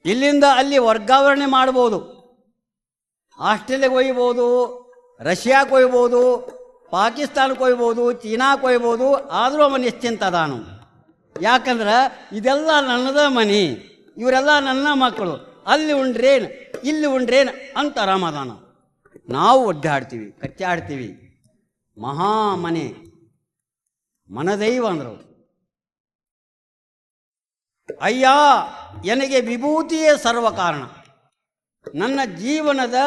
ಇಲ್ಲಿಂದ ಅಲ್ಲಿ ವರ್ಗಾವಣೆ ಮಾಡ್ಬೋದು. ಆಸ್ಟ್ರೇಲಿಯಾಗೆ ಒಯ್ಬೋದು, ರಷ್ಯಾಕ್ಕೆ ಒಯ್ಬೋದು, ಪಾಕಿಸ್ತಾನಕ್ಕೆ ಒಯ್ಬೋದು, ಚೀನಾಕ್ಕೆ ಒಯ್ಬೋದು. ಆದರೂ ಅವ ನಿಶ್ಚಿಂತ ಅದಾನು. ಯಾಕಂದ್ರೆ ಇದೆಲ್ಲ ನನ್ನದ ಮನೆ, ಇವರೆಲ್ಲ ನನ್ನ ಮಕ್ಕಳು, ಅಲ್ಲಿ ಉಂಡ್ರೇನು ಇಲ್ಲಿ ಉಂಡ್ರೇನು ಅಂತ ಆರಾಮದಾನ. ನಾವು ಒಡ್ಡಾಡ್ತೀವಿ, ಕಚ್ಚಾಡ್ತೀವಿ. ಮಹಾಮನೆ ಮನದೈವ ಅಂದರು. ಅಯ್ಯ ನನಗೆ ವಿಭೂತಿಯೇ ಸರ್ವ ಕಾರಣ. ನನ್ನ ಜೀವನದ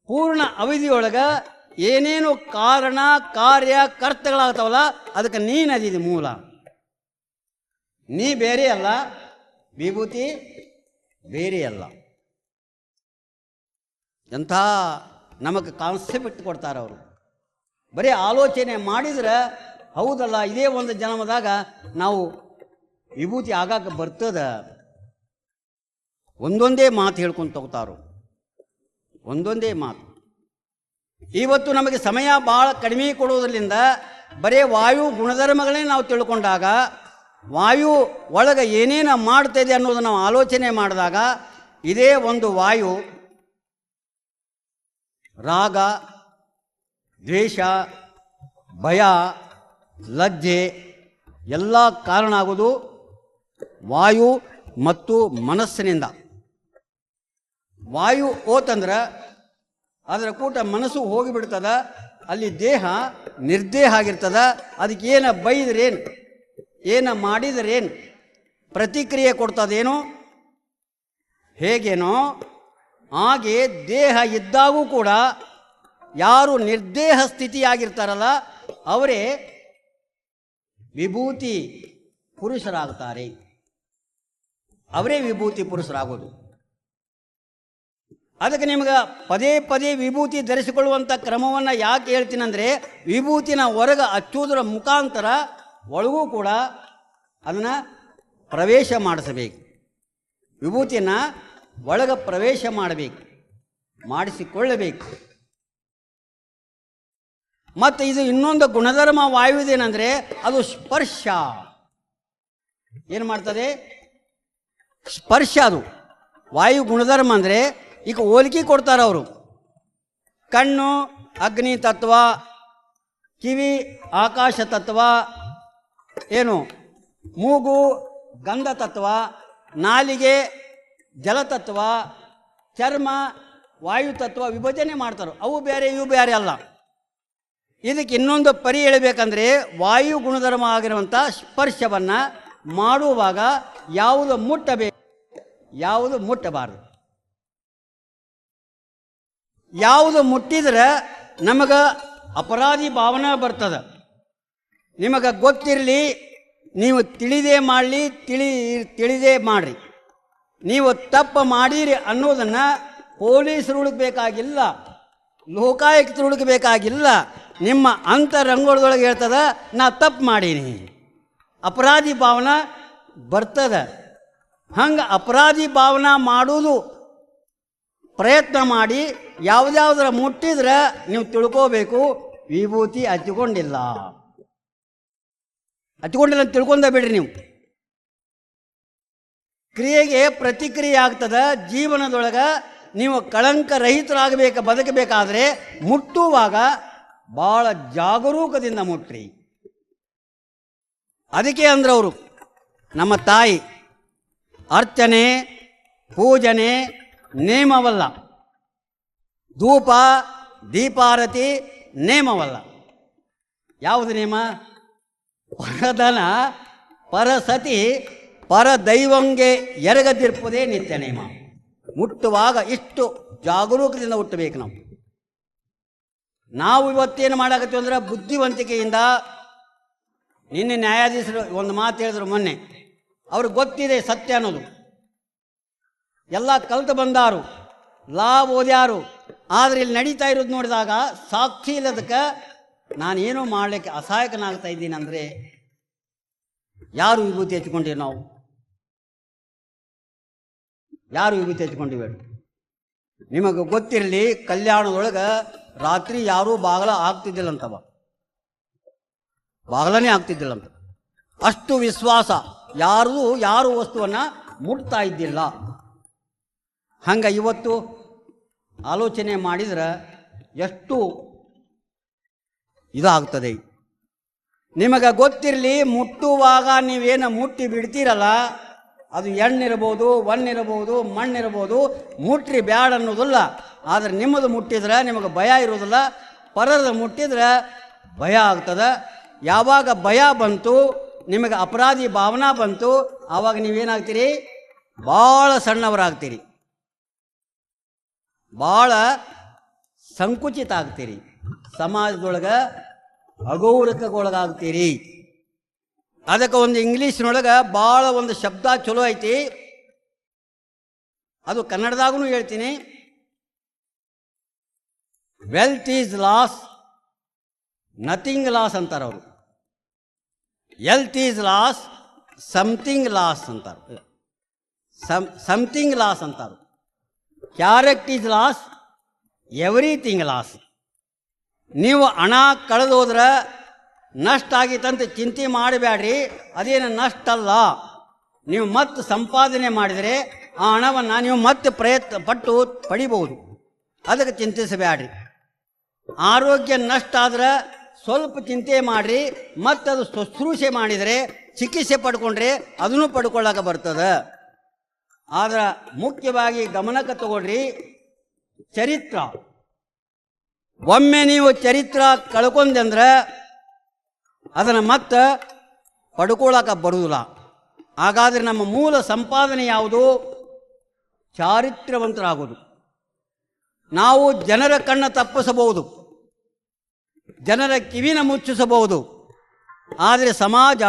ಪೂರ್ಣ ಅವಧಿಯೊಳಗೆ ಏನೇನು ಕಾರಣ ಕಾರ್ಯ ಕರ್ತಗಳಾಗ್ತಾವಲ್ಲ ಅದಕ್ಕೆ ನೀನದಿದೆ ಮೂಲ. ನೀ ಬೇರೆ ಅಲ್ಲ, ವಿಭೂತಿ ಬೇರೆ ಅಲ್ಲ. ಎಂಥ ನಮಗೆ ಕಾನ್ಸೆಪ್ಟ್ ಕೊಡ್ತಾರೆ ಅವರು. ಬರೀ ಆಲೋಚನೆ ಮಾಡಿದ್ರೆ ಹೌದಲ್ಲ, ಇದೇ ಒಂದು ಜನ್ಮದಾಗ ನಾವು ವಿಭೂತಿ ಆಗಾಕ ಬರ್ತದ. ಒಂದೊಂದೇ ಮಾತು ಹೇಳ್ಕೊಂಡು ತಗೋತಾರೋ, ಒಂದೊಂದೇ ಮಾತು. ಇವತ್ತು ನಮಗೆ ಸಮಯ ಭಾಳ ಕಡಿಮೆ ಕೊಡೋದ್ರಿಂದ ಬರೀ ವಾಯು ಗುಣಧರ್ಮಗಳೇ ನಾವು ತಿಳ್ಕೊಂಡಾಗ, ವಾಯು ಒಳಗೆ ಏನೇನು ಮಾಡ್ತಾಯಿದೆ ಅನ್ನೋದನ್ನು ನಾವು ಆಲೋಚನೆ ಮಾಡಿದಾಗ, ಇದೇ ಒಂದು ವಾಯು ರಾಗ, ದ್ವೇಷ, ಭಯ, ಲಜ್ಜೆ ಎಲ್ಲ ಕಾರಣ ಆಗೋದು ವಾಯು ಮತ್ತು ಮನಸ್ಸಿನಿಂದ. ವಾಯು ಹೋತಂದ್ರೆ ಅದರ ಕೂಟ ಮನಸ್ಸು ಹೋಗಿಬಿಡ್ತದ, ಅಲ್ಲಿ ದೇಹ ನಿರ್ದೇಹ ಆಗಿರ್ತದ. ಅದಕ್ಕೆ ಏನು ಬೈದ್ರೇನು, ಏನು ಮಾಡಿದ್ರೇನು ಪ್ರತಿಕ್ರಿಯೆ ಕೊಡ್ತದೇನೋ, ಹೇಗೇನೋ ಹಾಗೆ ದೇಹ ಇದ್ದಾಗೂ ಕೂಡ ಯಾರು ನಿರ್ದೇಹ ಸ್ಥಿತಿಯಾಗಿರ್ತಾರಲ್ಲ ಅವರೇ ವಿಭೂತಿ ಪುರುಷರಾಗ್ತಾರೆ. ಅವರೇ ವಿಭೂತಿ ಪುರುಷರಾಗೋದು. ಅದಕ್ಕೆ ನಿಮ್ಗೆ ಪದೇ ಪದೇ ವಿಭೂತಿ ಧರಿಸಿಕೊಳ್ಳುವಂಥ ಕ್ರಮವನ್ನು ಯಾಕೆ ಹೇಳ್ತೀನಂದರೆ, ವಿಭೂತಿನ ಹೊರಗೆ ಹಚ್ಚುವುದರ ಮುಖಾಂತರ ಒಳಗೂ ಕೂಡ ಅದನ್ನು ಪ್ರವೇಶ ಮಾಡಿಸಬೇಕು. ವಿಭೂತಿನ ಒಳಗೆ ಪ್ರವೇಶ ಮಾಡಬೇಕು, ಮಾಡಿಸಿಕೊಳ್ಳಬೇಕು. ಮತ್ತು ಇದು ಇನ್ನೊಂದು ಗುಣಧರ್ಮ ವಾಯುದೇನೆಂದರೆ ಅದು ಸ್ಪರ್ಶ. ಏನು ಮಾಡ್ತದೆ? ಸ್ಪರ್ಶ. ಅದು ವಾಯು ಗುಣಧರ್ಮ ಅಂದರೆ ಈಗ ಹೋಲಿಕೆ ಕೊಡ್ತಾರೆ ಅವರು. ಕಣ್ಣು ಅಗ್ನಿ ತತ್ವ, ಕಿವಿ ಆಕಾಶ ತತ್ವ, ಏನು ಮೂಗು ಗಂಧ ತತ್ವ, ನಾಲಿಗೆ ಜಲತತ್ವ, ಚರ್ಮ ವಾಯು ತತ್ವ ವಿಭಜನೆ ಮಾಡ್ತಾರೆ. ಅವು ಬೇರೆ ಇವು ಬೇರೆ ಅಲ್ಲ. ಇದಕ್ಕೆ ಇನ್ನೊಂದು ಪರಿ ಹೇಳಬೇಕಂದ್ರೆ, ವಾಯು ಗುಣಧರ್ಮ ಆಗಿರುವಂಥ ಸ್ಪರ್ಶವನ್ನು ಮಾಡುವಾಗ ಯಾವುದು ಮುಟ್ಟಬೇಕು, ಯಾವುದು ಮುಟ್ಟಬಾರದು. ಯಾವುದು ಮುಟ್ಟಿದ್ರೆ ನಮಗೆ ಅಪರಾಧಿ ಭಾವನೆ ಬರ್ತದೆ. ನಿಮಗೆ ಗೊತ್ತಿರಲಿ, ನೀವು ತಿಳಿದೇ ಮಾಡಲಿ, ತಿಳಿದೇ ಮಾಡಿರಿ, ನೀವು ತಪ್ಪು ಮಾಡಿರಿ ಅನ್ನೋದನ್ನು ಪೊಲೀಸರು ಹುಡುಕಬೇಕಾಗಿಲ್ಲ, ಲೋಕಾಯುಕ್ತರು ಹುಡುಕಬೇಕಾಗಿಲ್ಲ. ನಿಮ್ಮ ಅಂತರಂಗದೊಳಗೆ ಹೇಳ್ತದ ನಾ ತಪ್ಪು ಮಾಡೀನಿ, ಅಪರಾಧಿ ಭಾವನೆ ಬರ್ತದೆ. ಹಂಗೆ ಅಪರಾಧಿ ಭಾವನೆ ಮಾಡೋದು ಪ್ರಯತ್ನ ಮಾಡಿ ಯಾವುದ್ಯಾವುದರ ಮುಟ್ಟಿದ್ರೆ ನೀವು ತಿಳ್ಕೋಬೇಕು ವಿಭೂತಿ ಹಚ್ಚಿಕೊಂಡಿಲ್ಲ ಅಂತ ತಿಳ್ಕೊಂಡ ಬಿಡ್ರಿ. ನೀವು ಕ್ರಿಯೆಗೆ ಪ್ರತಿಕ್ರಿಯೆ ಆಗ್ತದೆ. ಜೀವನದೊಳಗೆ ನೀವು ಕಳಂಕ ಬದುಕಬೇಕಾದ್ರೆ ಮುಟ್ಟುವಾಗ ಭಾಳ ಜಾಗರೂಕದಿಂದ ಮುಟ್ರಿ. ಅದಕ್ಕೆ ಅಂದ್ರವರು ನಮ್ಮ ತಾಯಿ, ಅರ್ಚನೆ ಪೂಜನೆ ನೇಮವಲ್ಲ, ಧೂಪ ದೀಪಾರತಿ ನೇಮವಲ್ಲ. ಯಾವುದು ನೇಮ? ಪರಧನ ಪರಸತಿ ಪರದೈವಂಗೆ ಎರಗದಿರ್ಪುದೇ ನಿತ್ಯ ನೇಮ. ಮುಟ್ಟುವಾಗ ಇಷ್ಟು ಜಾಗರೂಕದಿಂದ ಹುಟ್ಟಬೇಕು. ನಾವು ಇವತ್ತೇನು ಮಾಡಾಕತ್ತೀವಿ ಅಂದ್ರೆ ಬುದ್ಧಿವಂತಿಕೆಯಿಂದ. ನಿನ್ನೆ ನ್ಯಾಯಾಧೀಶರು ಒಂದು ಮಾತು ಹೇಳಿದ್ರು ಮೊನ್ನೆ. ಅವ್ರಿಗೆ ಗೊತ್ತಿದೆ ಸತ್ಯ ಅನ್ನೋದು. ಎಲ್ಲ ಕಲ್ತು ಬಂದಾರು, ಲಾ ಓದ್ಯಾರು. ಆದರೆ ಇಲ್ಲಿ ನಡೀತಾ ಇರೋದು ನೋಡಿದಾಗ ಸಾಕ್ಷಿ ಇಲ್ಲದಕ್ಕೆ ನಾನೇನೋ ಮಾಡಲಿಕ್ಕೆ ಅಸಹಾಯಕನಾಗ್ತಾ ಇದ್ದೀನಿ. ಅಂದರೆ ಯಾರು ವಿಭೂತಿ ಹಚ್ಕೊಂಡಿವಿ? ನಾವು ಯಾರು ವಿಭೂತಿ ಹಚ್ಕೊಂಡಿವಿ? ನಿಮಗೆ ಗೊತ್ತಿರಲಿ, ಕಲ್ಯಾಣದೊಳಗೆ ರಾತ್ರಿ ಯಾರೂ ಬಾಗಲ ಆಗ್ತಿದ್ದಿಲ್ಲಂತವ, ಬಾಗಲನೇ ಆಗ್ತಿದ್ದಿಲ್ಲಂತ. ಅಷ್ಟು ವಿಶ್ವಾಸ. ಯಾರು ವಸ್ತುವನ್ನು ಮುಟ್ತಾ ಇದ್ದಿಲ್ಲ. ಹಂಗೆ ಇವತ್ತು ಆಲೋಚನೆ ಮಾಡಿದ್ರೆ ಎಷ್ಟು ಇದಾಗ್ತದೆ. ನಿಮಗೆ ಗೊತ್ತಿರಲಿ, ಮುಟ್ಟುವಾಗ ನೀವೇನು ಮುಟ್ಟಿ ಬಿಡ್ತೀರಲ್ಲ, ಅದು ಎಣ್ಣಿರ್ಬೋದು, ಒಣ್ಣಿರ್ಬೋದು, ಮಣ್ಣಿರ್ಬೋದು, ಮುಟ್ರಿ ಬ್ಯಾಡ ಅನ್ನೋದಿಲ್ಲ. ಆದರೆ ನಿಮ್ಮದು ಮುಟ್ಟಿದ್ರೆ ನಿಮಗೆ ಭಯ ಇರೋದಿಲ್ಲ, ಪರದ ಮುಟ್ಟಿದ್ರೆ ಭಯ ಆಗ್ತದೆ. ಯಾವಾಗ ಭಯ ಬಂತು, ನಿಮಗೆ ಅಪರಾಧಿ ಭಾವನಾ ಬಂತು, ಆವಾಗ ನೀವೇನಾಗ್ತೀರಿ? ಭಾಳ ಸಣ್ಣವರಾಗ್ತೀರಿ, ಭಾಳ ಸಂಕುಚಿತ ಆಗ್ತೀರಿ, ಸಮಾಜದೊಳಗೆ ಅಗೌರವಕ್ಕೊಳಗಾಗ್ತೀರಿ. ಅದಕ್ಕೆ ಒಂದು ಇಂಗ್ಲೀಷ್ನೊಳಗೆ ಭಾಳ ಒಂದು ಶಬ್ದ ಚಲೋ ಐತಿ, ಅದು ಕನ್ನಡದಾಗೂ ಹೇಳ್ತೀನಿ. Wealth is loss, nothing loss ಅಂತಾರೆ ಅವರು. Health is loss, something loss ಅಂತಾರೆ, ಸಮಥಿಂಗ್ ಲಾಸ್ ಅಂತಾರೆ. Correct is loss, everything loss. ನೀವು ಹಣ ಕಳೆದೋದ್ರೆ ನಷ್ಟ ಆಗಿತ್ತಂತ ಚಿಂತೆ ಮಾಡಬೇಡ್ರಿ, ಅದೇನು ನಷ್ಟ ಅಲ್ಲ. ನೀವು ಮತ್ತೆ ಸಂಪಾದನೆ ಮಾಡಿದರೆ ಆ ಹಣವನ್ನು ನೀವು ಮತ್ತೆ ಪ್ರಯತ್ನ ಪಟ್ಟು ಪಡಿಬೋದು, ಅದಕ್ಕೆ ಚಿಂತಿಸಬೇಡ್ರಿ. ಆರೋಗ್ಯ ನಷ್ಟ ಆದ್ರೆ ಸ್ವಲ್ಪ ಚಿಂತೆ ಮಾಡಿರಿ, ಮತ್ತು ಅದು ಶುಶ್ರೂಷೆ ಮಾಡಿದರೆ, ಚಿಕಿತ್ಸೆ ಪಡ್ಕೊಂಡ್ರೆ ಅದನ್ನು ಪಡ್ಕೊಳ್ಳೋಕೆ ಬರ್ತದೆ. ಆದ್ರೆ ಮುಖ್ಯವಾಗಿ ಗಮನಕ್ಕೆ ತಗೊಳ್ರಿ, ಚರಿತ್ರ. ಒಮ್ಮೆ ನೀವು ಚರಿತ್ರ ಕಳ್ಕೊಂಡ್ರೆ ಅದನ್ನು ಮತ್ತೆ ಪಡ್ಕೊಳ್ಳೋಕೆ ಬರುವುದಿಲ್ಲ. ಹಾಗಾದರೆ ನಮ್ಮ ಮೂಲ ಸಂಪಾದನೆ ಯಾವುದು? ಚಾರಿತ್ರ್ಯವಂತರಾಗೋದು. ನಾವು ಜನರ ಕಣ್ಣು ತಪ್ಪಿಸಬಹುದು, ಜನರ ಕಿವಿನ ಮುಚ್ಚಿಸಬಹುದು, ಆದರೆ ಸಮಾಜ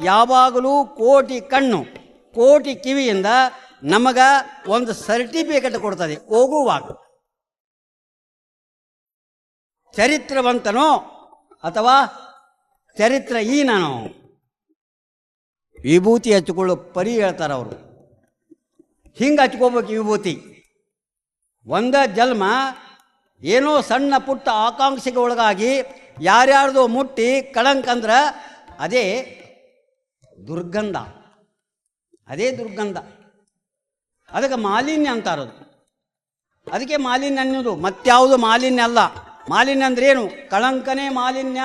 ಯಾವಾಗಲೂ ಕೋಟಿ ಕಣ್ಣು ಕೋಟಿ ಕಿವಿಯಿಂದ ನಮಗೆ ಒಂದು ಸರ್ಟಿಫಿಕೇಟ್ ಕೊಡ್ತದೆ ಹೋಗುವಾಗ. ಚರಿತ್ರವಂತನೋ ಅಥವಾ ಚರಿತ್ರಹೀನನೋ ವಿಭೂತಿ ಹಚ್ಕೊಳ್ಳೋ ಪರಿ ಹೇಳ್ತಾರೆ ಅವರು. ಹಿಂಗೆ ಹಚ್ಕೋಬೇಕು ವಿಭೂತಿ. ಒಂದೇ ಜನ್ಮ ಏನೋ ಸಣ್ಣ ಪುಟ್ಟ ಆಕಾಂಕ್ಷೆಗೆ ಒಳಗಾಗಿ ಯಾರ್ಯಾರ್ದು ಮುಟ್ಟಿ ಕಳಂಕ ಅಂದ್ರೆ ಅದೇ ದುರ್ಗಂಧ, ಅದೇ ದುರ್ಗಂಧ. ಅದಕ್ಕೆ ಮಾಲಿನ್ಯ ಅಂತಾರದು. ಅದಕ್ಕೆ ಮಾಲಿನ್ಯ ಅನ್ನೋದು, ಮತ್ಯಾವುದು ಮಾಲಿನ್ಯ ಅಲ್ಲ. ಮಾಲಿನ್ಯ ಅಂದ್ರೆ ಏನು? ಕಳಂಕನೇ ಮಾಲಿನ್ಯ.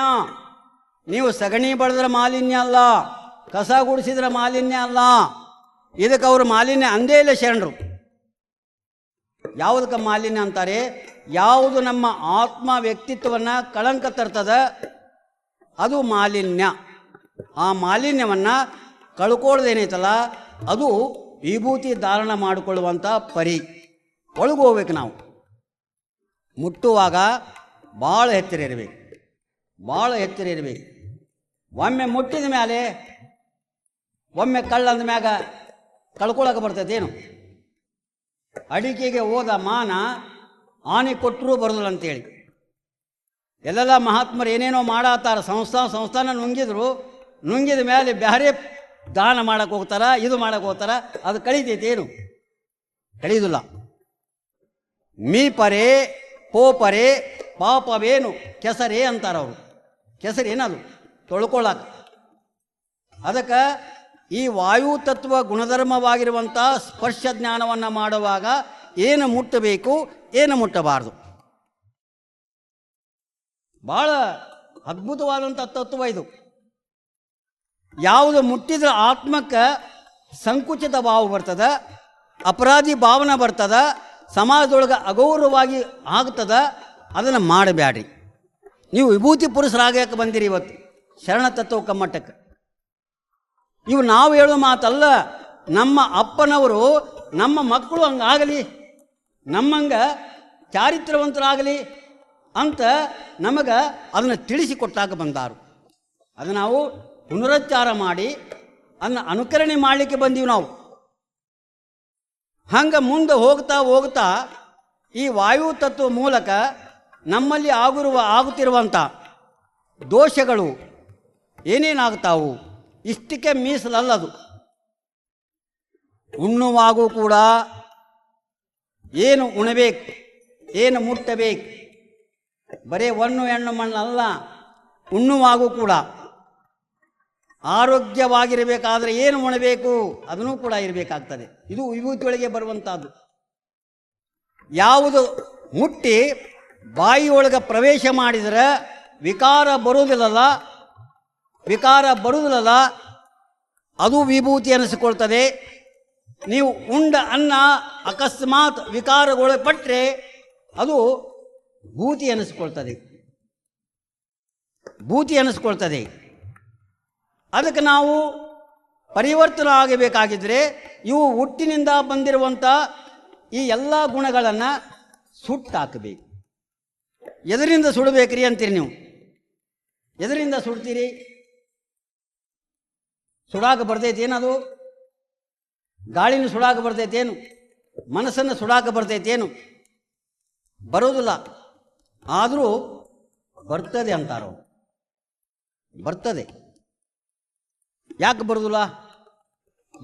ನೀವು ಸಗಣಿ ಬಳಿದ್ರೆ ಮಾಲಿನ್ಯ ಅಲ್ಲ, ಕಸ ಗುಡಿಸಿದ್ರೆ ಮಾಲಿನ್ಯ ಅಲ್ಲ. ಇದಕ್ಕೆ ಅವರು ಮಾಲಿನ್ಯ ಅಂದೇ ಇಲ್ಲ ಶರಣರು. ಯಾವುದಕ್ಕೆ ಮಾಲಿನ್ಯ ಅಂತಾರೆ? ಯಾವುದು ನಮ್ಮ ಆತ್ಮ ವ್ಯಕ್ತಿತ್ವವನ್ನು ಕಳಂಕ ತರ್ತದೆ ಅದು ಮಾಲಿನ್ಯ. ಆ ಮಾಲಿನ್ಯವನ್ನು ಕಳ್ಕೊಳ್ಳೋದೇನೈತಲ್ಲ ಅದು ವಿಭೂತಿ ಧಾರಣ ಮಾಡಿಕೊಳ್ಳುವಂಥ ಪರಿ. ಒಳಗೆ ಹೋಗ್ಬೇಕು ನಾವು. ಮುಟ್ಟುವಾಗ ಭಾಳ ಎಚ್ಚರ ಇರಬೇಕು, ಭಾಳ ಎಚ್ಚರ ಇರಬೇಕು. ಒಮ್ಮೆ ಮುಟ್ಟಿದ ಮೇಲೆ ಒಮ್ಮೆ ಕಳ್ಳಂದ ಮ್ಯಾಗ ಕಳ್ಕೊಳಕ್ಕೆ ಬರ್ತೈತೇನು? ಅಡಿಕೆಗೆ ಹೋದ ಮಾನ ಆನೆ ಕೊಟ್ಟರೂ ಬರೋದಿಲ್ಲ ಅಂತೇಳಿ ಎಲ್ಲೆಲ್ಲ ಮಹಾತ್ಮರು ಏನೇನೋ ಮಾಡತ್ತಾರ. ಸಂಸ್ಥಾನ ನುಂಗಿದ ಮೇಲೆ ಬೇರೆ ದಾನ ಮಾಡಕ್ಕೆ ಹೋಗ್ತಾರ, ಇದು ಮಾಡಕ್ಕೆ ಹೋಗ್ತಾರ. ಅದು ಕಳೀತೈತೇನು? ಕಳೀದಿಲ್ಲ. ಮೀ ಪರೆ ಪೋಪರೆ ಪಾಪವೇನು ಕೆಸರೇ ಅಂತಾರವರು. ಕೆಸರೇನದು? ತೊಳ್ಕೊಳ್ಳಾಕ. ಅದಕ್ಕೆ ಈ ವಾಯು ತತ್ವ ಗುಣಧರ್ಮವಾಗಿರುವಂಥ ಸ್ಪರ್ಶ ಜ್ಞಾನವನ್ನು ಮಾಡುವಾಗ ಏನು ಮುಟ್ಟಬೇಕು, ಏನು ಮುಟ್ಟಬಾರ್ದು, ಭಾಳ ಅದ್ಭುತವಾದಂಥ ತತ್ವ ಇದು. ಯಾವುದು ಮುಟ್ಟಿದ್ರೆ ಆತ್ಮಕ್ಕೆ ಸಂಕುಚಿತ ಭಾವ ಬರ್ತದೆ, ಅಪರಾಧಿ ಭಾವನೆ ಬರ್ತದೆ, ಸಮಾಜದೊಳಗೆ ಅಗೌರವವಾಗಿ ಆಗ್ತದೆ. ಅದನ್ನು ಮಾಡಬೇಡ್ರಿ. ನೀವು ವಿಭೂತಿ ಪುರುಷರಾಗಕ್ಕೆ ಬಂದಿರಿ ಇವತ್ತು ಶರಣ ತತ್ವ ಕಮ್ಮಟ್ಟಕ್ಕೆ. ಇವು ನಾವು ಹೇಳೋ ಮಾತಲ್ಲ. ನಮ್ಮ ಅಪ್ಪನವರು ನಮ್ಮ ಮಕ್ಕಳು ಹಂಗಾಗಲಿ, ನಮ್ಮಂಗೆ ಚಾರಿತ್ರವಂತರಾಗಲಿ ಅಂತ ನಮಗೆ ಅದನ್ನು ತಿಳಿಸಿಕೊಟ್ಟಾಕ ಬಂದಾರು. ಅದು ನಾವು ಪುನರುಚ್ಚಾರ ಮಾಡಿ ಅದನ್ನು ಅನುಕರಣೆ ಮಾಡಲಿಕ್ಕೆ ಬಂದೀವಿ ನಾವು. ಹಂಗೆ ಮುಂದೆ ಹೋಗ್ತಾ ಈ ವಾಯು ತತ್ವ ಮೂಲಕ ನಮ್ಮಲ್ಲಿ ಆಗುತ್ತಿರುವಂಥ ದೋಷಗಳು ಏನೇನಾಗ್ತಾವು ಇಷ್ಟಕ್ಕೆ ಮೀಸಲಲ್ಲದು. ಉಣ್ಣುವಾಗೂ ಕೂಡ ಏನು ಉಣಬೇಕು, ಏನು ಮುಟ್ಟಬೇಕು, ಬರೀ ಒಣ್ಣು ಹೆಣ್ಣು ಮಣ್ಣಲ್ಲ. ಉಣ್ಣುವಾಗೂ ಕೂಡ ಆರೋಗ್ಯವಾಗಿರಬೇಕಾದ್ರೆ ಏನು ಉಣಬೇಕು ಅದನ್ನೂ ಕೂಡ ಇರಬೇಕಾಗ್ತದೆ. ಇದು ವಿಭೂತಿಯೊಳಗೆ ಬರುವಂಥದ್ದು. ಯಾವುದು ಮುಟ್ಟಿ ಬಾಯಿಯೊಳಗೆ ಪ್ರವೇಶ ಮಾಡಿದರೆ ವಿಕಾರ ಬರುವುದಿಲ್ಲಲ್ಲ, ಅದು ವಿಭೂತಿ ಅನಿಸಿಕೊಳ್ತದೆ. ನೀವು ಉಂಡ ಅನ್ನ ಅಕಸ್ಮಾತ್ ವಿಕಾರಗೊಳಪಟ್ಟರೆ ಅದು ಭೂತಿ ಅನಿಸ್ಕೊಳ್ತದೆ. ಅದಕ್ಕೆ ನಾವು ಪರಿವರ್ತನೆ ಆಗಬೇಕಾಗಿದ್ದರೆ ಇವು ಹುಟ್ಟಿನಿಂದ ಬಂದಿರುವಂಥ ಈ ಎಲ್ಲ ಗುಣಗಳನ್ನು ಸುಟ್ಟಾಕಬೇಕು. ಎದರಿಂದ ಸುಡಬೇಕ್ರಿ ಅಂತೀರಿ ನೀವು? ಎದರಿಂದ ಸುಡ್ತೀರಿ? ಸುಡಾಕ ಬರ್ತೈತೇನದು? ಗಾಳಿನ ಸುಡಾಕ ಬರ್ತೈತೇನು? ಮನಸ್ಸನ್ನು ಸುಡಾಕ ಬರ್ತೈತೇನು? ಬರೋದಿಲ್ಲ. ಆದರೂ ಬರ್ತದೆ ಅಂತಾರೋ. ಬರ್ತದೆ. ಯಾಕೆ ಬರೋದಿಲ್ಲ?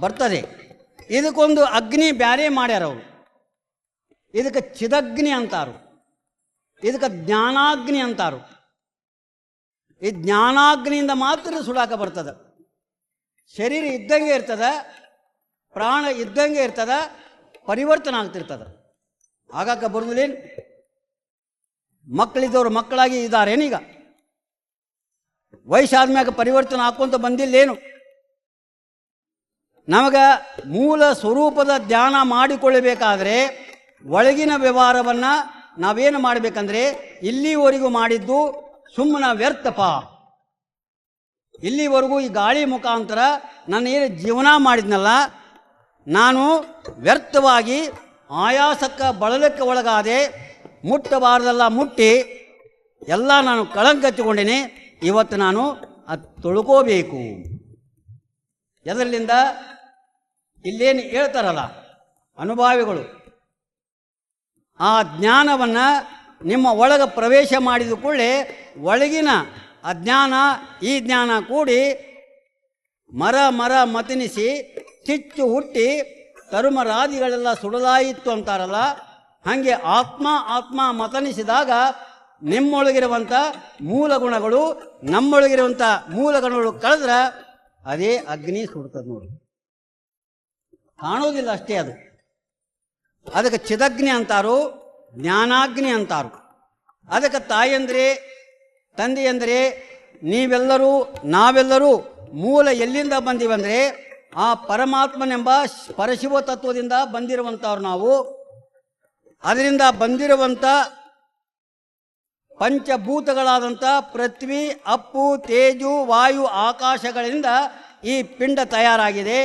ಬರ್ತದೆ. ಇದಕ್ಕೊಂದು ಅಗ್ನಿ ಬ್ಯಾರೆ ಮಾಡ್ಯಾರವರು. ಇದಕ್ಕೆ ಚಿದಗ್ನಿ ಅಂತಾರು, ಇದಕ್ಕೆ ಜ್ಞಾನಾಗ್ನಿ ಅಂತಾರು. ಈ ಜ್ಞಾನಾಗ್ನಿಯಿಂದ ಮಾತ್ರ ಸುಡಾಕ ಬರ್ತದೆ. ಶರೀರ ಇದ್ದಂಗೆ ಇರ್ತದೆ, ಪ್ರಾಣ ಇದ್ದಂಗೆ ಇರ್ತದೆ, ಪರಿವರ್ತನೆ ಆಗ್ತಿರ್ತದೆ. ಆಗಾಕ ಬರುವುದಿಲ್ಲೇನು? ಮಕ್ಕಳಿದ್ದವರು ಮಕ್ಕಳಾಗಿ ಇದ್ದಾರೇನೀಗ? ವಯಸ್ಸಾದ್ಮ್ಯಾಗ ಪರಿವರ್ತನೆ ಹಾಕ್ಕೊಂತ ಬಂದಿಲ್ಲೇನು? ನಮಗೆ ಮೂಲ ಸ್ವರೂಪದ ಧ್ಯಾನ ಮಾಡಿಕೊಳ್ಳಬೇಕಾದ್ರೆ ಒಳಗಿನ ವ್ಯವಹಾರವನ್ನು ನಾವೇನು ಮಾಡಬೇಕಂದ್ರೆ, ಇಲ್ಲಿವರೆಗೂ ಮಾಡಿದ್ದು ಸುಮ್ಮನೆ ವ್ಯರ್ಥಪ. ಇಲ್ಲಿವರೆಗೂ ಈ ಗಾಳಿ ಮುಖಾಂತರ ನಾನು ಏನು ಜೀವನ ಮಾಡಿದ್ನಲ್ಲ, ನಾನು ವ್ಯರ್ಥವಾಗಿ ಆಯಾಸಕ್ಕೆ ಬಳಲಕ್ಕೆ ಒಳಗಾದೆ. ಮುಟ್ಟಬಾರ್ದೆಲ್ಲ ಮುಟ್ಟಿ ಎಲ್ಲ ನಾನು ಕಳಂಕಚ್ಚಿಕೊಂಡಿನಿ. ಇವತ್ತು ನಾನು ಅದು ತೊಳ್ಕೋಬೇಕು. ಎದರಿಂದ? ಇಲ್ಲೇನು ಹೇಳ್ತಾರಲ್ಲ ಅನುಭಾವಿಗಳು, ಆ ಜ್ಞಾನವನ್ನು ನಿಮ್ಮ ಒಳಗೆ ಪ್ರವೇಶ ಮಾಡಿದ ಕೂಡಲೇ ಒಳಗಿನ ಅಜ್ಞಾನ ಈ ಜ್ಞಾನ ಕೂಡಿ ಮರ ಮತನಿಸಿ ಕಿಚ್ಚು ಹುಟ್ಟಿ ತರುಮರಾದಿಗಳೆಲ್ಲ ಸುಡಲಾಯಿತು ಅಂತಾರಲ್ಲ, ಹಾಗೆ ಆತ್ಮ ಮತನಿಸಿದಾಗ ನಿಮ್ಮೊಳಗಿರುವಂಥ ಮೂಲ ಗುಣಗಳು ನಮ್ಮೊಳಗಿರುವಂಥ ಮೂಲ ಗುಣಗಳು ಕಳೆದ್ರೆ ಅದೇ ಅಗ್ನಿ ಸುಡ್ತದೆ ನೋಡಿ. ಕಾಣೋದಿಲ್ಲ ಅಷ್ಟೇ ಅದು. ಅದಕ್ಕೆ ಚಿದಗ್ನಿ ಅಂತಾರು, ಜ್ಞಾನಾಗ್ನಿ ಅಂತಾರು. ಅದಕ್ಕೆ ತಾಯಂದ್ರೆ ತಂದೆಯಂದರೆ ನೀವೆಲ್ಲರೂ ನಾವೆಲ್ಲರೂ ಮೂಲ ಎಲ್ಲಿಂದ ಬಂದೀವಂದರೆ ಆ ಪರಮಾತ್ಮನೆಂಬ ಪರಶಿವ ತತ್ವದಿಂದ ಬಂದಿರುವಂಥವ್ರು ನಾವು. ಅದರಿಂದ ಬಂದಿರುವಂಥ ಪಂಚಭೂತಗಳಾದಂಥ ಪೃಥ್ವಿ, ಅಪ್ಪು, ತೇಜು, ವಾಯು, ಆಕಾಶಗಳಿಂದ ಈ ಪಿಂಡ ತಯಾರಾಗಿದೆ.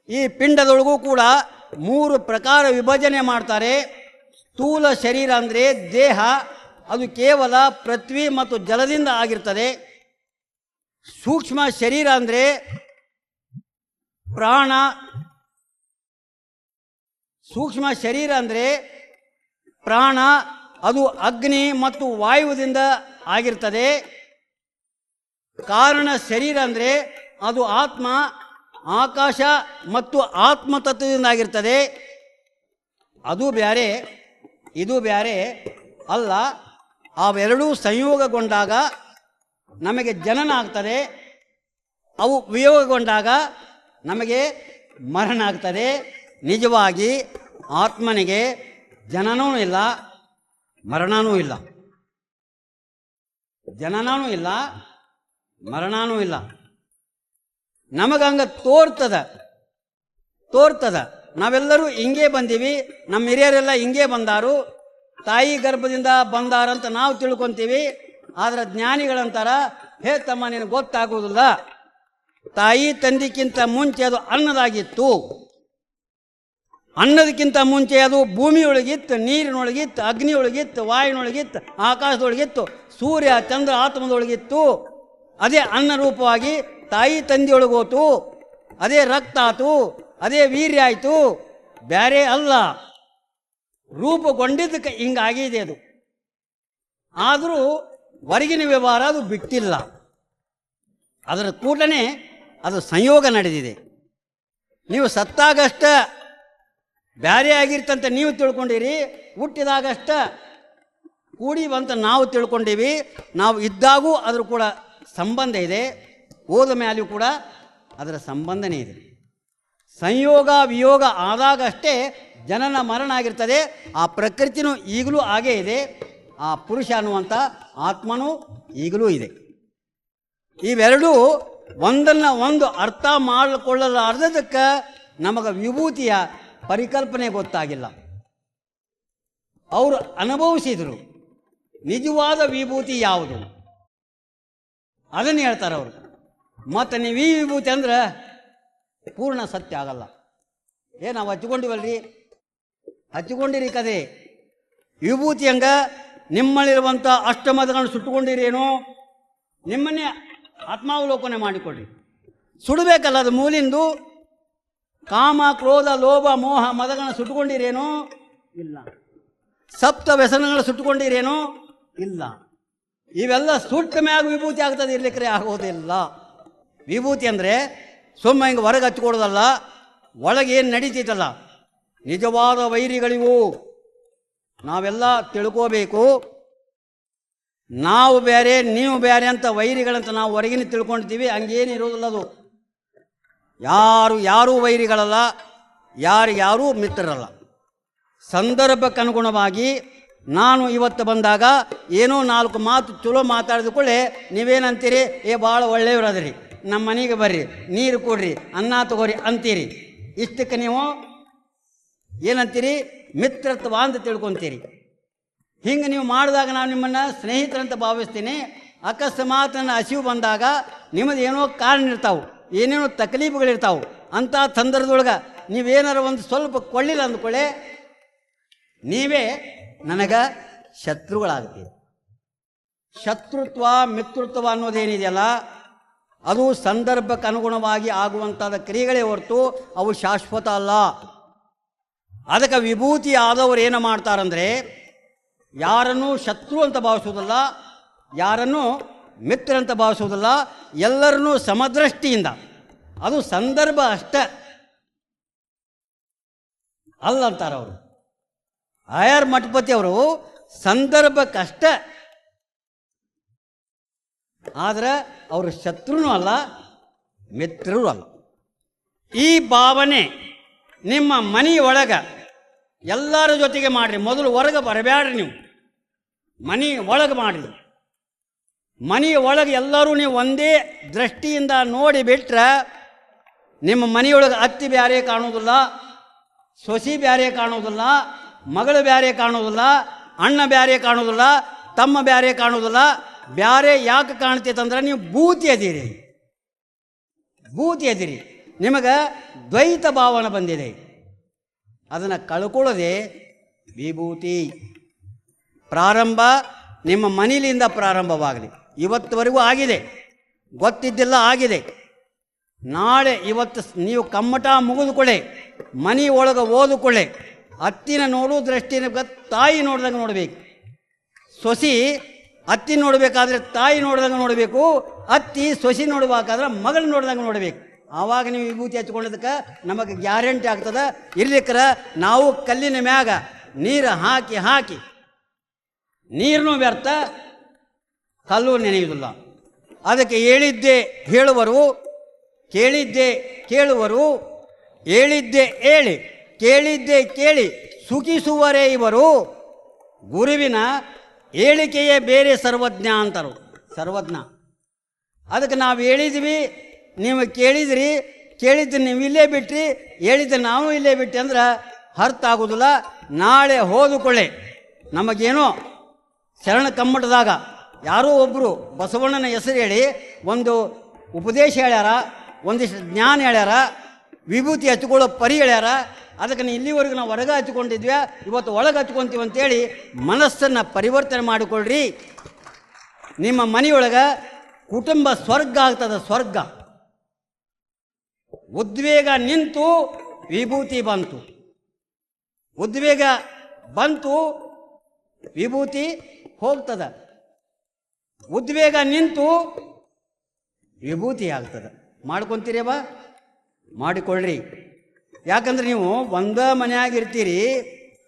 ಈ ಪಿಂಡದೊಳಗೂ ಕೂಡ 3 ಪ್ರಕಾರ ವಿಭಜನೆ ಮಾಡ್ತಾರೆ. ಸ್ಥೂಲ ಶರೀರ ಅಂದರೆ ದೇಹ, ಅದು ಕೇವಲ ಪೃಥ್ವಿ ಮತ್ತು ಜಲದಿಂದ ಆಗಿರ್ತದೆ. ಸೂಕ್ಷ್ಮ ಶರೀರ ಅಂದರೆ ಪ್ರಾಣ, ಸೂಕ್ಷ್ಮ ಶರೀರ ಅಂದರೆ ಪ್ರಾಣ, ಅದು ಅಗ್ನಿ ಮತ್ತು ವಾಯುವಿನಿಂದ ಆಗಿರ್ತದೆ. ಕಾರಣ ಶರೀರ ಅಂದರೆ ಅದು ಆತ್ಮ, ಆಕಾಶ ಮತ್ತು ಆತ್ಮತತ್ವದಿಂದ ಆಗಿರ್ತದೆ. ಅದು ಬೇರೆ, ಇದು ಬೇರೆ ಅಲ್ಲ. ಅವೆರಡೂ ಸಂಯೋಗಗೊಂಡಾಗ ನಮಗೆ ಜನನ ಆಗ್ತದೆ. ಅವು ವಿಯೋಗಗೊಂಡಾಗ ನಮಗೆ ಮರಣ ಆಗ್ತದೆ. ನಿಜವಾಗಿ ಆತ್ಮನಿಗೆ ಜನನೂ ಇಲ್ಲ, ಮರಣನೂ ಇಲ್ಲ. ಜನನೂ ಇಲ್ಲ, ಮರಣನೂ ಇಲ್ಲ. ನಮಗಂಗೆ ತೋರ್ತದ ನಾವೆಲ್ಲರೂ ಹಿಂಗೆ ಬಂದೀವಿ, ನಮ್ಮ ಹಿರಿಯರೆಲ್ಲ ಹಿಂಗೆ ಬಂದಾರು, ತಾಯಿ ಗರ್ಭದಿಂದ ಬಂದಾರಂತ ನಾವು ತಿಳ್ಕೊತೀವಿ. ಆದರೆ ಜ್ಞಾನಿಗಳಂತಾರ, ಹೇ ತಮ್ಮ ನಿನಗೆ ಗೊತ್ತಾಗುವುದಿಲ್ಲ, ತಾಯಿ ತಂದೆಕ್ಕಿಂತ ಮುಂಚೆ ಅದು ಅನ್ನದಾಗಿತ್ತು. ಅನ್ನದಕ್ಕಿಂತ ಮುಂಚೆ ಅದು ಭೂಮಿಯೊಳಗಿತ್ತು, ನೀರಿನೊಳಗಿತ್ತು, ಅಗ್ನಿಯೊಳಗಿತ್ತು, ವಾಯುನೊಳಗಿತ್ತು, ಆಕಾಶದೊಳಗಿತ್ತು, ಸೂರ್ಯ ಚಂದ್ರ ಆತ್ಮದೊಳಗಿತ್ತು. ಅದೇ ಅನ್ನ ರೂಪವಾಗಿ ತಾಯಿ ತಂದೆಯೊಳಗೋತು, ಅದೇ ರಕ್ತ ಆತು, ಅದೇ ವೀರ್ಯ ಆಯಿತು. ಬೇರೆ ಅಲ್ಲ, ರೂಪುಗೊಂಡಿದ್ದಕ್ಕೆ ಹಿಂಗಾಗಿದೆ ಅದು. ಆದರೂ ಹೊರಗಿನ ವ್ಯವಹಾರ ಅದು ಬಿಟ್ಟಿಲ್ಲ. ಅದರ ಕೂಡಲೇ ಅದು ಸಂಯೋಗ ನಡೆದಿದೆ. ನೀವು ಸತ್ತಾಗಷ್ಟ ಬೇರೆ ಆಗಿರ್ತಂತ ನೀವು ತಿಳ್ಕೊಂಡಿರಿ, ಹುಟ್ಟಿದಾಗಷ್ಟ ಕೂಡಿ ಬಂತ ನಾವು ತಿಳ್ಕೊಂಡೀವಿ. ನಾವು ಇದ್ದಾಗೂ ಅದ್ರ ಕೂಡ ಸಂಬಂಧ ಇದೆ, ಹೋದ ಮೇಲೂ ಕೂಡ ಅದರ ಸಂಬಂಧನೇ ಇದೆ. ಸಂಯೋಗ ವಿಯೋಗ ಆದಾಗಷ್ಟೇ ಜನನ ಮರಣ ಆಗಿರ್ತದೆ. ಆ ಪ್ರಕೃತಿನೂ ಈಗಲೂ ಹಾಗೇ ಇದೆ. ಆ ಪುರುಷ ಅನ್ನುವಂಥ ಆತ್ಮನೂ ಈಗಲೂ ಇದೆ. ಇವೆರಡೂ ಒಂದನ್ನು ಒಂದು ಅರ್ಥ ಮಾಡಿಕೊಳ್ಳಲಾರ್ದಕ್ಕೆ ನಮಗೆ ವಿಭೂತಿಯ ಪರಿಕಲ್ಪನೆ ಗೊತ್ತಾಗಿಲ್ಲ. ಅವರು ಅನುಭವಿಸಿದರು ನಿಜವಾದ ವಿಭೂತಿ ಯಾವುದು ಅದನ್ನು ಹೇಳ್ತಾರೆ ಅವರು. ಮತ್ತು ನೀವು ಈ ವಿಭೂತಿ ಅಂದ್ರೆ ಪೂರ್ಣ ಸತ್ಯ ಆಗಲ್ಲ. ನಾವು ಹಚ್ಕೊಂಡಿವಲ್ರಿ, ಹಚ್ಕೊಂಡಿರಿ ಕದೆ ವಿಭೂತಿ ಹಂಗ ನಿಮ್ಮಲ್ಲಿರುವಂಥ ಅಷ್ಟಮದಗಳನ್ನು ಸುಟ್ಟುಕೊಂಡಿರೇನು, ನಿಮ್ಮನ್ನೇ ಆತ್ಮಾವಲೋಕನೆ ಮಾಡಿಕೊಡ್ರಿ. ಸುಡಬೇಕಲ್ಲ ಅದು ಮೂಲಿಂದು. ಕಾಮ ಕ್ರೋಧ ಲೋಭ ಮೋಹ ಮದಗಳನ್ನು ಸುಟ್ಟುಕೊಂಡಿರೇನು? ಇಲ್ಲ. ಸಪ್ತ ವ್ಯಸನಗಳು ಸುಟ್ಟುಕೊಂಡಿರೇನು? ಇಲ್ಲ. ಇವೆಲ್ಲ ಸುಟ್ಟ ಮ್ಯಾಗ ವಿಭೂತಿ ಆಗ್ತದೆ, ಇರ್ಲಿಕ್ಕೆ ಆಗೋದಿಲ್ಲ. ವಿಭೂತಿ ಅಂದರೆ ಸುಮ್ಮ ಹಿಂಗೆ ಹೊರಗೆ ಹಚ್ಕೊಡೋದಲ್ಲ, ಒಳಗೆ ಏನು ನಡೀತೈತಲ್ಲ ನಿಜವಾದ ವೈರಿಗಳಿವು. ನಾವೆಲ್ಲ ತಿಳ್ಕೋಬೇಕು. ನಾವು ಬೇರೆ ನೀವು ಬೇರೆ ಅಂತ ವೈರಿಗಳಂತ ನಾವು ಹೊರಗಿನ ತಿಳ್ಕೊಂಡಿದ್ದೀವಿ. ಹಂಗೇನಿರೋದಿಲ್ಲ. ಅದು ಯಾರೂ ವೈರಿಗಳಲ್ಲ, ಯಾರು ಮಿತ್ರರಲ್ಲ. ಸಂದರ್ಭಕ್ಕನುಗುಣವಾಗಿ ನಾನು ಇವತ್ತು ಬಂದಾಗ ಏನೋ 4 ಮಾತು ಚಲೋ ಮಾತಾಡಿದ ಕೂಡಲೇ ನೀವೇನಂತೀರಿ? ಭಾಳ ಒಳ್ಳೆಯವರದ್ರಿ, ನಮ್ಮ ಮನೆಗೆ ಬರ್ರಿ, ನೀರು ಕೊಡ್ರಿ, ಅನ್ನ ತಗೋರಿ ಅಂತೀರಿ. ಇಷ್ಟಕ್ಕೆ ನೀವು ಏನಂತೀರಿ? ಮಿತ್ರತ್ವ ಅಂತ ತಿಳ್ಕೊತೀರಿ. ಹಿಂಗೆ ನೀವು ಮಾಡಿದಾಗ ನಾನು ನಿಮ್ಮನ್ನು ಸ್ನೇಹಿತರಂತ ಭಾವಿಸ್ತೀನಿ. ಅಕಸ್ಮಾತ್ ನನ್ನ ಹಸಿವು ಬಂದಾಗ ನಿಮ್ಮದು ಏನೋ ಕಾರಣ ಇರ್ತಾವೆ, ಏನೇನೋ ತಕಲೀಫುಗಳಿರ್ತಾವೆ. ಅಂಥ ಸಂದರ್ಭದೊಳಗೆ ನೀವೇನಾರು ಒಂದು ಸ್ವಲ್ಪ ಕೊಳ್ಳಿಲ್ಲ ಅಂದ್ಕೊಳ್ಳೆ ನೀವೇ ನನಗೆ ಶತ್ರುಗಳಾಗ್ತೀವಿ. ಶತ್ರುತ್ವ ಮಿತ್ರತ್ವ ಅನ್ನೋದೇನಿದೆಯಲ್ಲ ಅದು ಸಂದರ್ಭಕ್ಕೆ ಅನುಗುಣವಾಗಿ ಆಗುವಂಥದ್ದು ಕ್ರಿಯೆಗಳೇ ಹೊರತು ಅವು ಶಾಶ್ವತ ಅಲ್ಲ. ಅದಕ್ಕೆ ವಿಭೂತಿ ಆದವರು ಏನು ಮಾಡ್ತಾರಂದರೆ ಯಾರನ್ನೂ ಶತ್ರು ಅಂತ ಭಾವಿಸೋದಿಲ್ಲ, ಯಾರನ್ನೂ ಮಿತ್ರ ಅಂತ ಭಾವಿಸೋದಿಲ್ಲ, ಎಲ್ಲರನ್ನೂ ಸಮದೃಷ್ಟಿಯಿಂದ. ಅದು ಸಂದರ್ಭ ಅಷ್ಟೇ ಅಲ್ಲಂತಾರೆ ಅವರು. ಆರ್ ಮಠಪತಿ ಅವರು ಸಂದರ್ಭಕ್ಕಷ್ಟೇ, ಆದರೆ ಅವರು ಶತ್ರುನೂ ಅಲ್ಲ ಮಿತ್ರರೂ ಅಲ್ಲ. ಈ ಭಾವನೆ ನಿಮ್ಮ ಮನೆಯೊಳಗೆ ಎಲ್ಲರ ಜೊತೆಗೆ ಮಾಡಿರಿ. ಮೊದಲು ಹೊರಗೆ ಬರಬೇಡ್ರಿ, ನೀವು ಮನೆ ಒಳಗೆ ಮಾಡಿರಿ. ಮನೆಯ ಒಳಗೆ ಎಲ್ಲರೂ ನೀವು ಒಂದೇ ದೃಷ್ಟಿಯಿಂದ ನೋಡಿ ಬಿಟ್ರೆ ನಿಮ್ಮ ಮನೆಯೊಳಗೆ ಅತ್ತಿ ಬ್ಯಾರೆ ಕಾಣೋದಿಲ್ಲ, ಸೊಸಿ ಬ್ಯಾರೆ ಕಾಣೋದಿಲ್ಲ, ಮಗಳು ಬ್ಯಾರೆ ಕಾಣೋದಿಲ್ಲ, ಅಣ್ಣ ಬ್ಯಾರೆ ಕಾಣೋದಿಲ್ಲ, ತಮ್ಮ ಬ್ಯಾರೆ ಕಾಣೋದಿಲ್ಲ. ಬ್ಯಾರೆ ಯಾಕೆ ಕಾಣ್ತೈತಂದ್ರೆ ನೀವು ಭೂತಿ ಅದೀರಿ. ನಿಮಗೆ ದ್ವೈತ ಭಾವನೆ ಬಂದಿದೆ. ಅದನ್ನು ಕಳ್ಕೊಳ್ಳೋದೆ ವಿಭೂತಿ. ಪ್ರಾರಂಭ ನಿಮ್ಮ ಮನೆಯಿಂದ ಪ್ರಾರಂಭವಾಗಲಿ. ಇವತ್ತುವರೆಗೂ ಆಗಿದೆ, ಗೊತ್ತಿದ್ದಿಲ್ಲ ಆಗಿದೆ. ನಾಳೆ ಇವತ್ತು ನೀವು ಕಮ್ಮಟ ಮುಗಿದುಕೊಳ್ಳೆ, ಮನೆ ಒಳಗೆ ಓದುಕೊಳ್ಳೆ, ಅತ್ತಿನ ನೋಡು ದೃಷ್ಟಿನ ತಾಯಿ ನೋಡ್ದಂಗೆ ನೋಡಬೇಕು. ಸೊಸಿ ಅತ್ತಿ ನೋಡಬೇಕಾದ್ರೆ ತಾಯಿ ನೋಡ್ದಂಗೆ ನೋಡಬೇಕು, ಅತ್ತಿ ಸೊಸಿ ನೋಡಬೇಕಾದ್ರೆ ಮಗಳು ನೋಡ್ದಂಗೆ ನೋಡಬೇಕು. ಆವಾಗ ನೀವು ವಿಭೂತಿ ಹಚ್ಕೊಳ್ಳೋದಕ್ಕೆ ನಮಗೆ ಗ್ಯಾರಂಟಿ ಆಗ್ತದೆ. ಇರ್ಲಿಕ್ಕರ ನಾವು ಕಲ್ಲಿನ ಮ್ಯಾಗ ನೀರು ಹಾಕಿ ನೀರನ್ನು ವ್ಯರ್ಥ, ಕಲ್ಲು ನೆನೆಯುವುದಿಲ್ಲ. ಅದಕ್ಕೆ ಹೇಳಿದ್ದೆ ಹೇಳುವರು, ಕೇಳಿದ್ದೆ ಕೇಳುವರು, ಹೇಳಿದ್ದೆ ಹೇಳಿ ಕೇಳಿದ್ದೆ ಕೇಳಿ ಸುಖಿಸುವರೇ ಇವರು. ಗುರುವಿನ ಹೇಳಿಕೆಯೇ ಬೇರೆ ಸರ್ವಜ್ಞ ಅಂತಾರು. ಸರ್ವಜ್ಞ. ಅದಕ್ಕೆ ನಾವು ಹೇಳಿದ್ವಿ, ನೀವು ಕೇಳಿದ್ರಿ, ಕೇಳಿದ್ದು ನೀವು ಇಲ್ಲೇ ಬಿಟ್ರಿ, ಹೇಳಿದ್ದು ನಾವು ಇಲ್ಲೇ ಬಿಟ್ಟು ಅಂದ್ರೆ ಅರ್ಥ ಆಗೋದಿಲ್ಲ. ನಾಳೆ ಹೋದುಕೊಳ್ಳೆ ನಮಗೇನೋ ಶರಣ ಕಮ್ಮಟದಾಗ ಯಾರೋ ಒಬ್ಬರು ಬಸವಣ್ಣನ ಹೆಸರು ಹೇಳಿ ಒಂದು ಉಪದೇಶ ಹೇಳ್ಯಾರ, ಒಂದಿಷ್ಟು ಜ್ಞಾನ ಹೇಳ್ಯಾರ, ವಿಭೂತಿ ಹಚ್ಕೊಳ್ಳೋ ಪರಿ ಹೇಳ್ಯಾರ. ಅದಕ್ಕೆ ಇಲ್ಲಿವರೆಗೂ ನಾವು ಹೊರಗೆ ಹಚ್ಕೊಂಡಿದ್ವಿ, ಇವತ್ತು ಒಳಗೆ ಹಚ್ಕೊತೀವಿ ಅಂತೇಳಿ ಮನಸ್ಸನ್ನು ಪರಿವರ್ತನೆ ಮಾಡಿಕೊಳ್ಳ್ರಿ. ನಿಮ್ಮ ಮನೆಯೊಳಗೆ ಕುಟುಂಬ ಸ್ವರ್ಗ ಆಗ್ತದೆ. ಸ್ವರ್ಗ. ಉದ್ವೇಗ ನಿಂತು ವಿಭೂತಿ ಬಂತು, ಉದ್ವೇಗ ಬಂತು ವಿಭೂತಿ ಹೋಗ್ತದೆ, ಉದ್ವೇಗ ನಿಂತು ವಿಭೂತಿ ಆಗ್ತದೆ. ಮಾಡ್ಕೊತೀರೇವ? ಮಾಡಿಕೊಳ್ಳ್ರಿ. ಯಾಕಂದ್ರೆ ನೀವು ಒಂದೇ ಮನೆಯಾಗಿರ್ತೀರಿ.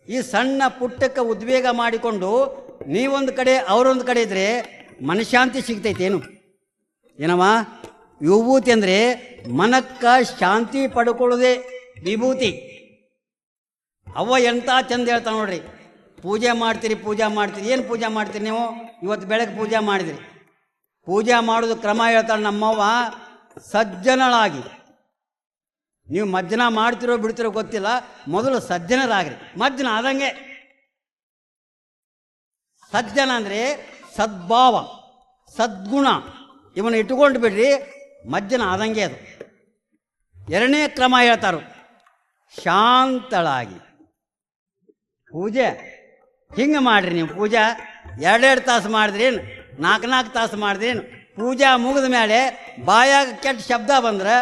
ಈ ಸಣ್ಣ ಪುಟ್ಟಕ್ಕೆ ಉದ್ವೇಗ ಮಾಡಿಕೊಂಡು ನೀವೊಂದು ಕಡೆ ಅವರೊಂದು ಕಡೆ ಇದ್ದರೆ ಮನಃಶಾಂತಿ ಸಿಗ್ತೈತೇನು? ಏನವ ವಿಭೂತಿ ಅಂದರೆ ಮನಕ್ಕೆ ಶಾಂತಿ ಪಡ್ಕೊಳ್ಳೋದೇ ವಿಭೂತಿ. ಅವ್ವ ಎಂಥ ಚಂದ ಹೇಳ್ತಾನೆ ನೋಡ್ರಿ. ಪೂಜೆ ಮಾಡ್ತೀರಿ ಏನು ಪೂಜೆ ಮಾಡ್ತೀರಿ ನೀವು? ಇವತ್ತು ಬೆಳಗ್ಗೆ ಪೂಜೆ ಮಾಡಿದಿರಿ. ಪೂಜೆ ಮಾಡೋದು ಕ್ರಮ ಹೇಳ್ತಾಳೆ ನಮ್ಮವ್ವ, ಸಜ್ಜನಳಾಗಿ. ನೀವು ಮಜ್ಜನ ಮಾಡ್ತಿರೋ ಬಿಡ್ತಿರೋ ಗೊತ್ತಿಲ್ಲ, ಮೊದಲು ಸಜ್ಜನರಾಗ್ರಿ. ಮಜ್ಜನ ಆದಂಗೆ. ಸಜ್ಜನ ಅಂದರೆ ಸದ್ಭಾವ, ಸದ್ಗುಣ, ಇವನು ಇಟ್ಟುಕೊಂಡು ಬಿಡ್ರಿ, ಮಜ್ಜನ ಆದಂಗೆ ಅದು. ಎರಡನೇ ಕ್ರಮ ಹೇಳ್ತಾರು, ಶಾಂತಳಾಗಿ. ಪೂಜೆ ಹಿಂಗೆ ಮಾಡಿರಿ ನೀವು. ಪೂಜೆ 2 ತಾಸು ಮಾಡಿದ್ರೇನು, 4 ತಾಸು ಮಾಡಿದ್ರೇನು? ಪೂಜೆ ಮುಗಿದ ಮೇಲೆ ಬಾಯಾಗ ಕೆಟ್ಟ ಶಬ್ದ ಬಂದ್ರೆ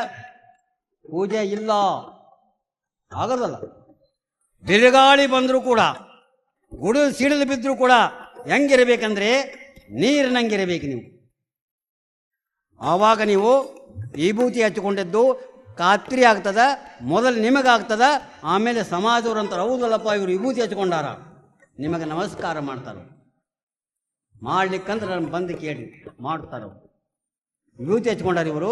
ಪೂಜೆ ಇಲ್ಲ, ಆಗೋದಲ್ಲ. ಬಿರುಗಾಳಿ ಬಂದರೂ ಕೂಡ, ಗುಡಿದು ಸಿಡಿದು ಬಿದ್ದರೂ ಕೂಡ ಹೆಂಗಿರ್ಬೇಕಂದ್ರೆ ನೀರಿನಂಗಿರಬೇಕು ನೀವು. ಆವಾಗ ನೀವು ವಿಭೂತಿ ಹಚ್ಚಿಕೊಂಡಿದ್ದು ಖಾತ್ರಿ ಆಗ್ತದ. ಮೊದಲು ನಿಮಗಾಗ್ತದ, ಆಮೇಲೆ ಸಮಾಜದವ್ರು ಅಂತಾರೆ, ಹೌದಲ್ಲಪ್ಪ ಇವರು ವಿಭೂತಿ ಹಚ್ಕೊಂಡಾರ, ನಿಮಗೆ ನಮಸ್ಕಾರ ಮಾಡ್ತಾರೆ. ಮಾಡ್ಲಿಕ್ಕಂದ್ರೆ ನಾನು ಬಂದು ಕೇಳಿ ಮಾಡ್ತಾರೆ. ವಿಭೂತಿ ಹಚ್ಕೊಂಡಾರ ಇವರು,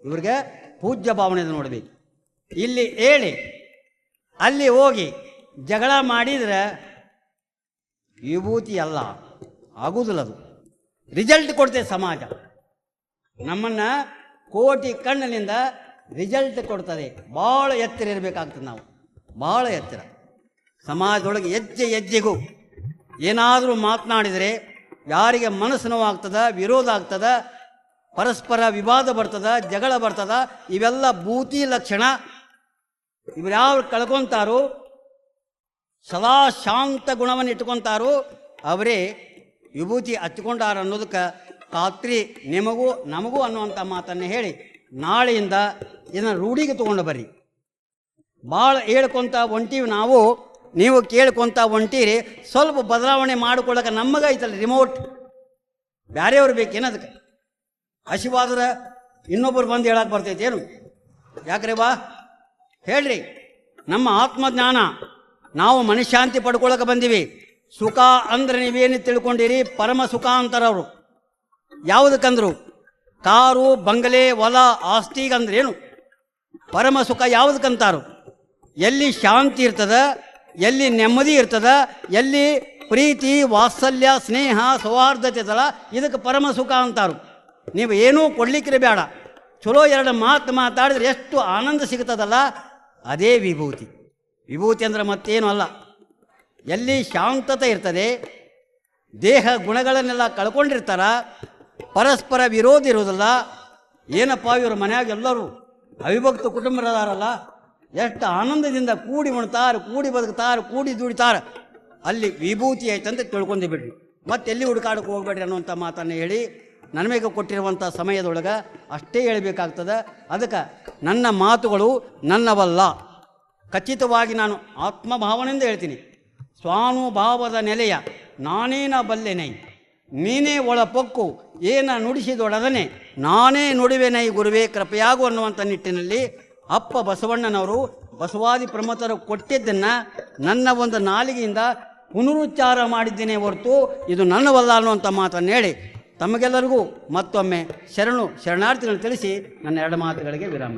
ಇವ್ರಿಗೆ ಪೂಜ್ಯ ಭಾವನೆಯಿಂದ ನೋಡಬೇಕು. ಇಲ್ಲಿ ಹೇಳಿ ಅಲ್ಲಿ ಹೋಗಿ ಜಗಳ ಮಾಡಿದರೆ ವಿಭೂತಿ ಅಲ್ಲ, ಆಗುವುದಿಲ್ಲ. ಅದು ರಿಸಲ್ಟ್ ಕೊಡ್ತೇವೆ ಸಮಾಜ. ನಮ್ಮನ್ನು ಕೋಟಿ ಕಣ್ಣಿನಿಂದ ರಿಸಲ್ಟ್ ಕೊಡ್ತದೆ. ಭಾಳ ಎತ್ತರ ಇರಬೇಕಾಗ್ತದೆ ನಾವು, ಭಾಳ ಎತ್ತರ. ಸಮಾಜದೊಳಗೆ ಹೆಜ್ಜೆಗೂ ಏನಾದರೂ ಮಾತನಾಡಿದರೆ ಯಾರಿಗೆ ಮನಸ್ಸು ನೋವಾಗ್ತದ, ವಿರೋಧ ಆಗ್ತದ, ಪರಸ್ಪರ ವಿವಾದ ಬರ್ತದ, ಜಗಳ ಬರ್ತದ, ಇವೆಲ್ಲ ಭೂತಿ ಲಕ್ಷಣ. ಇವ್ರು ಯಾವ ಕಳ್ಕೊತಾರೋ, ಸದಾ ಶಾಂತ ಗುಣವನ್ನು ಇಟ್ಕೊತಾರೋ ಅವರೇ ವಿಭೂತಿ ಹಚ್ಕೊಂಡಾರ ಅನ್ನೋದಕ್ಕೆ ಖಾತ್ರಿ ನಿಮಗೂ ನಮಗೂ ಅನ್ನುವಂಥ ಮಾತನ್ನು ಹೇಳಿ ನಾಳೆಯಿಂದ ಇದನ್ನು ರೂಢಿಗೆ ತೊಗೊಂಡು ಬರ್ರಿ. ಭಾಳ ಹೇಳ್ಕೊತ ಹೊಂಟೀವಿ ನಾವು, ನೀವು ಕೇಳ್ಕೊತ ಹೊಂಟೀರಿ. ಸ್ವಲ್ಪ ಬದಲಾವಣೆ ಮಾಡಿಕೊಳ್ಳೋಕೆ ನಮಗೆ ಐತಲ್ಲ ರಿಮೋಟ್, ಬೇರೆಯವ್ರು ಬೇಕೇನು ಅದಕ್ಕೆ? ಹಸಿವಾದ್ರೆ ಇನ್ನೊಬ್ಬರು ಬಂದು ಹೇಳಕ್ಕೆ ಬರ್ತೈತೆ ಏನು? ಯಾಕ್ರಿ ಬಾ ಹೇಳ್ರಿ. ನಮ್ಮ ಆತ್ಮಜ್ಞಾನ, ನಾವು ಮನಃಶಾಂತಿ ಪಡ್ಕೊಳ್ಳೋಕೆ ಬಂದೀವಿ. ಸುಖ ಅಂದ್ರೆ ನೀವೇನು ತಿಳ್ಕೊಂಡಿರಿ? ಪರಮ ಸುಖ ಅಂತಾರವರು. ಯಾವುದಕ್ಕಂದ್ರು? ಕಾರು, ಬಂಗಲೆ, ಹೊಲ, ಆಸ್ತಿಗಂದ್ರೆ ಏನು? ಪರಮ ಸುಖ ಯಾವುದಕ್ಕಂತಾರು? ಎಲ್ಲಿ ಶಾಂತಿ ಇರ್ತದ, ಎಲ್ಲಿ ನೆಮ್ಮದಿ ಇರ್ತದ, ಎಲ್ಲಿ ಪ್ರೀತಿ, ವಾತ್ಸಲ್ಯ, ಸ್ನೇಹ, ಸೌಹಾರ್ದತೆ ಇದಲ್ಲ, ಇದಕ್ಕೆ ಪರಮ ಸುಖ ಅಂತಾರು. ನೀವು ಏನೂ ಕೊಡ್ಲಿಕ್ಕೆ ಬೇಡ, ಚಲೋ 2 ಮಾತು ಮಾತಾಡಿದ್ರೆ ಎಷ್ಟು ಆನಂದ ಸಿಗ್ತದಲ್ಲ, ಅದೇ ವಿಭೂತಿ. ವಿಭೂತಿ ಅಂದರೆ ಮತ್ತೇನು ಅಲ್ಲ. ಎಲ್ಲಿ ಶಾಂತತೆ ಇರ್ತದೆ, ದೇಹ ಗುಣಗಳನ್ನೆಲ್ಲ ಕಳ್ಕೊಂಡಿರ್ತಾರ, ಪರಸ್ಪರ ವಿರೋಧ ಇರೋದಿಲ್ಲ. ಏನಪ್ಪ ಇವರು ಮನ್ಯಾಗ ಎಲ್ಲರೂ ಅವಿಭಕ್ತ ಕುಟುಂಬರದಾರಲ್ಲ, ಎಷ್ಟು ಆನಂದದಿಂದ ಕೂಡಿ ಉಣ್ತಾರೆ, ಕೂಡಿ ಬದುಕ್ತಾರೆ, ಕೂಡಿ ದುಡಿತಾರೆ. ಅಲ್ಲಿ ವಿಭೂತಿ ಆಯ್ತಂತ ತಿಳ್ಕೊಂಡು ಬಿಡ್ರಿ, ಮತ್ತೆಲ್ಲಿ ಹುಡುಕಾಡಕ್ಕೆ ಹೋಗ್ಬೇಡ್ರಿ ಅನ್ನುವಂಥ ಮಾತನ್ನು ಹೇಳಿ ನನಗೆ ಕೊಟ್ಟಿರುವಂಥ ಸಮಯದೊಳಗೆ ಅಷ್ಟೇ ಹೇಳಬೇಕಾಗ್ತದೆ. ಅದಕ್ಕೆ ನನ್ನ ಮಾತುಗಳು ನನ್ನವಲ್ಲ, ಖಚಿತವಾಗಿ ನಾನು ಆತ್ಮಭಾವನೆಯಿಂದ ಹೇಳ್ತೀನಿ. ಸ್ವಾನುಭಾವದ ನೆಲೆಯ ನಾನೇನ ಬಲ್ಲೆನೈ, ನೀನೇ ಒಳಪೊಕ್ಕು ಏನ ನುಡಿಸಿದೊಡದನೆ, ನಾನೇ ನುಡಿವೆನೈ ಗುರುವೇ ಕೃಪೆಯಾಗು ಅನ್ನುವಂಥ ನಿಟ್ಟಿನಲ್ಲಿ ಅಪ್ಪ ಬಸವಣ್ಣನವರು ಬಸವಾದಿ ಪ್ರಮಥರು ಕೊಟ್ಟಿದ್ದನ್ನು ನನ್ನ ಒಂದು ನಾಲಿಗೆಯಿಂದ ಪುನರುಚ್ಚಾರ ಮಾಡಿದ್ದೇನೆ ಹೊರತು ಇದು ನನ್ನವಲ್ಲ ಅನ್ನುವಂಥ ಮಾತನ್ನು ಹೇಳಿ ತಮಗೆಲ್ಲರಿಗೂ ಮತ್ತೊಮ್ಮೆ ಶರಣಾರ್ಥಿಗಳನ್ನು ತಿಳಿಸಿ ನನ್ನ 2 ಮಾತುಗಳಿಗೆ ವಿರಾಮ.